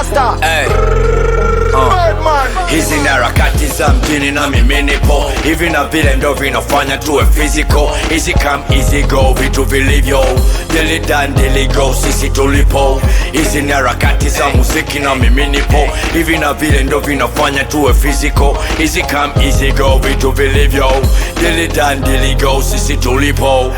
Master. Hey. Hizi ni harakati za mjini na mimi nipo hivi na vile ndo vinafanya tuwe physical. Easy come easy go, vitu vilivyo daily done daily go, sisi tulipo. Hizi ni harakati za muziki na mimi nipo hivi na vile ndo vinafanya tuwe physical. Easy come easy go, vitu vilivyo daily done daily go, sisi tulipo.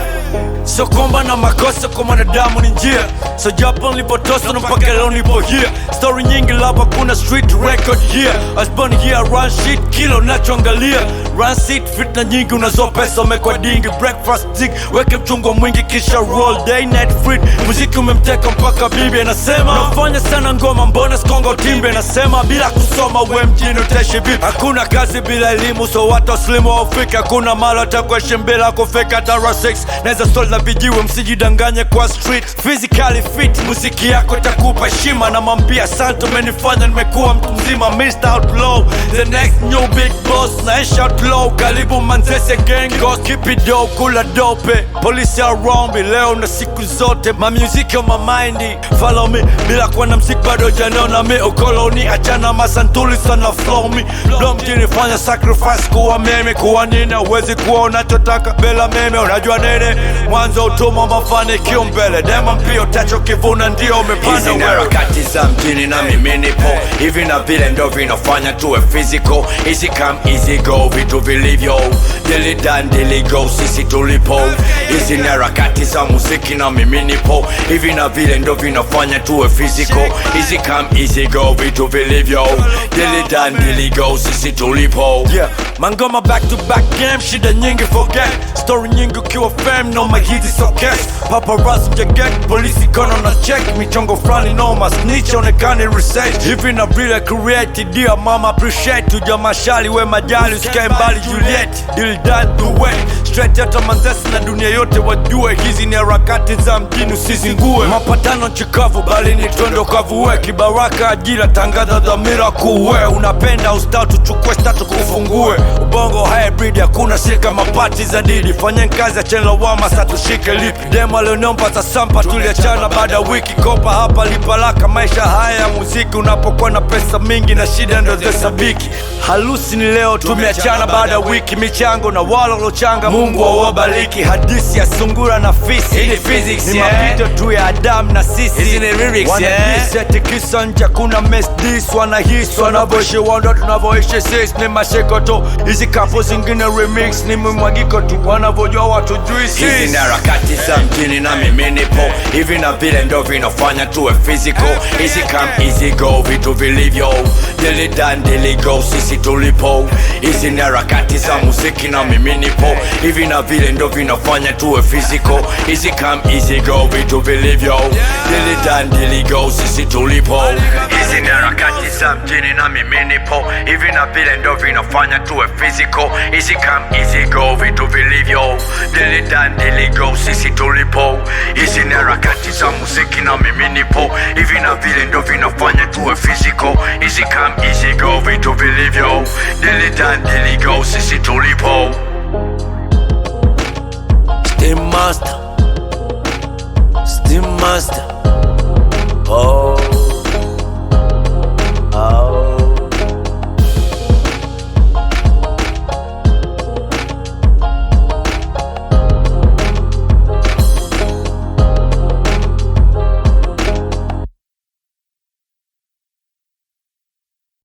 So kwamba na makosa kwa mwanadamu ni njia, so japo nilipotosa na mpaka leo nipo here. Story nyingi lapa kuna street record here. I was born here, run shit, kilo nachoangalia. Run seat, fitna nyingi unazopesa umekwa dingi. Breakfast zig, weke mchungwa mwingi kisha roll. Day night fruit, muziki umemteka mpaka bibi anasema nafanya sana ngoma mbona skongo timbe. Anasema bila kusoma we mjini utaishi vipi? Hakuna kazi bila elimu, so watu waslimu waufika. Hakuna malo atakueshi bila kufika Dara 6, neza story na vijiwe msijidanganye kwa street. Physically fit, muziki yako itakupa heshima. Na mambia santo menifanya nimekuwa mtu mzima. Mr. Outlaw, the next new big boss. Naisha outlaw, karibu Manzese gang ghost. Keep it dope, kula dope. Police around me, leo na siku zote. My music on my mind, follow me. Bila kuwa na mziki bado janona me. Ukoloni, achana masantuli sana flow me. Blow mjini fanya sacrifice kuwa meme. Kuwa nini, uwezi kuwa unachotaka bila meme. Unajua nene, mwanzo utuma mafanikio mbele. Dema mpio tacho kivuna ndio umepanda. Hizi ni harakati za mjini na mimi nipo hivi na vile ndo vinafanya tuwe physical. Easy come easy go, vitu vilivyo daily done daily go, sisi tulipo. Hizi ni harakati za muziki na mimi nipo hivi na vile ndo vinafanya tuwe physical. Easy come easy go, vitu vilivyo daily done daily go, sisi tulipo. Yeah, mangoma back to back game, shida nyingi forget. Story nyingi ukiwa fame, no mahizi so cash. Paparazzi mjaget, polisi kono na check. Michongo flani noma, snitch onekani research. Hivi na vile create, dear mama appreciate. Uja mashali we majali, usikae mbali Juliet. Deal done do it, straight out of Manzese na dunia yote wajue. Hizi ni harakati za mjini usizingue. Mapatano chikavu bali ni twendo kavuwe. Kibaraka ajira tangaza dhamira kuwe. Unapenda ustau tuchukue statu kufungue. Ubongo hybrid hakuna shika mapati za didi. Fanya kazi ya chela wama sa tushike lipi. Dema leonomba za sampa tuliachana baada wiki. Kopa hapa lipalaka maisha haya ya muziki. Unapokuwa na pesa mingi na shida ndo zesabiki. Halusi ni leo tumeachana baada wiki. Michango na wala lochanga Mungu awabariki. Hadisi ya sungura na fisi ni physics, ni mapito tu ya Adam na sisi. Hizi ni lyrics, wanadisi ati kisa nja kuna mess this. Wanahisi wanavoishi wando tunavoishi sisi. Ni masheko tu, hizi kapo zingine remix. Ni mwagiko tu, wanavojua watu juisi. Hizi ni harakati za mjini na mimi nipo hivi na vile ndo vinafanya tuwe physical. Easy come easy go, vitu vilivyo daily done daily go, sisi tulipo. Hizi ni harakati za muziki na mimi nipo hivi na vile ndo vinafanya tuwe physical. Easy come easy go, vitu vilivyo daily done daily go, sisi tulipo. Hizi ni harakati za mjini na mimi nipo hivi na vile ndo vinafanya tuwe physical. Easy come easy go, vitu vilivyo daily done daily go, sisi tulipo. Hizi ni harakati za muziki na mimi nipo hivi na vile ndo vinafanya tuwe physical. Easy come easy go, vitu vilivyo daily done daily go, sisi tulipo. Steam Master, oh.